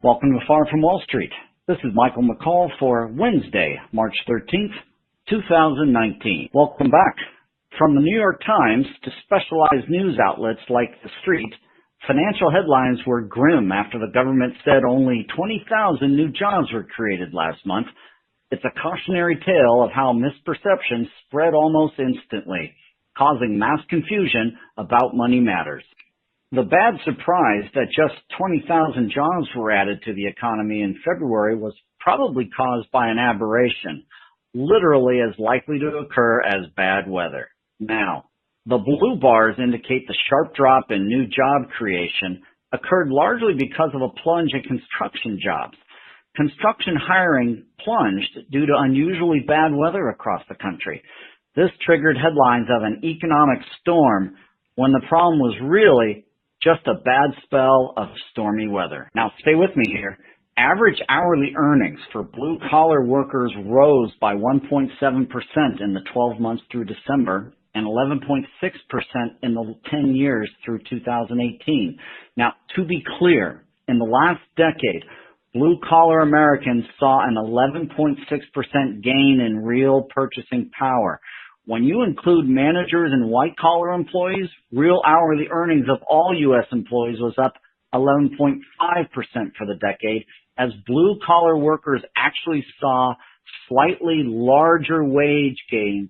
Welcome to Far From Wall Street. This is Michael McCall for Wednesday, March 13th, 2019. Welcome back. From the New York Times to specialized news outlets like The Street, financial headlines were grim after the government said only 20,000 new jobs were created last month. It's a cautionary tale of how misperceptions spread almost instantly, causing mass confusion about money matters. The bad surprise that just 20,000 jobs were added to the economy in February was probably caused by an aberration, literally as likely to occur as bad weather. Now, the blue bars indicate the sharp drop in new job creation occurred largely because of a plunge in construction jobs. Construction hiring plunged due to unusually bad weather across the country. This triggered headlines of an economic storm when the problem was really just a bad spell of stormy weather. Now, stay with me here. Average hourly earnings for blue-collar workers rose by 1.7% in the 12 months through December and 11.6% in the 10 years through 2018. Now, to be clear, in the last decade, blue-collar Americans saw an 11.6% gain in real purchasing power. When you include managers and white-collar employees, real hourly earnings of all U.S. employees was up 11.5% for the decade, as blue-collar workers actually saw slightly larger wage gains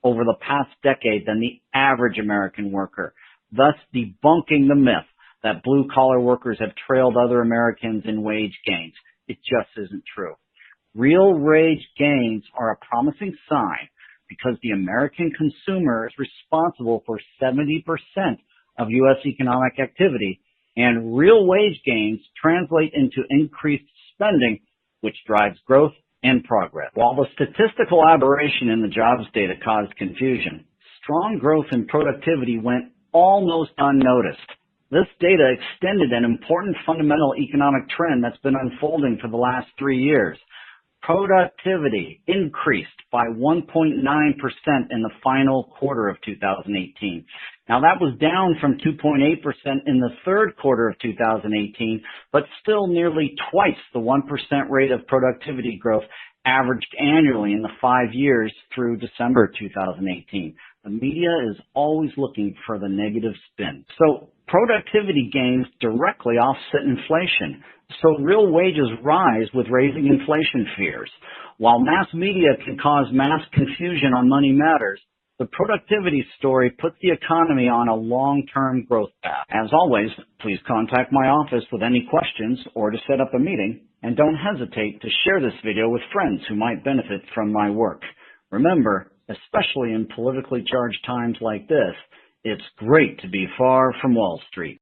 over the past decade than the average American worker, thus debunking the myth that blue-collar workers have trailed other Americans in wage gains. It just isn't true. Real wage gains are a promising sign, because the American consumer is responsible for 70% of U.S. economic activity, and real wage gains translate into increased spending, which drives growth and progress. While the statistical aberration in the jobs data caused confusion, strong growth in productivity went almost unnoticed. This data extended an important fundamental economic trend that's been unfolding for the last 3 years. Productivity increased by 1.9% in the final quarter of 2018. Now, that was down from 2.8% in the third quarter of 2018, but still nearly twice the 1% rate of productivity growth averaged annually in the 5 years through December 2018. The media is always looking for the negative spin. So productivity gains directly offset inflation. So real wages rise with raising inflation fears. While mass media can cause mass confusion on money matters, the productivity story puts the economy on a long-term growth path. As always, please contact my office with any questions or to set up a meeting, and don't hesitate to share this video with friends who might benefit from my work. Remember, especially in politically charged times like this, it's great to be far from Wall Street.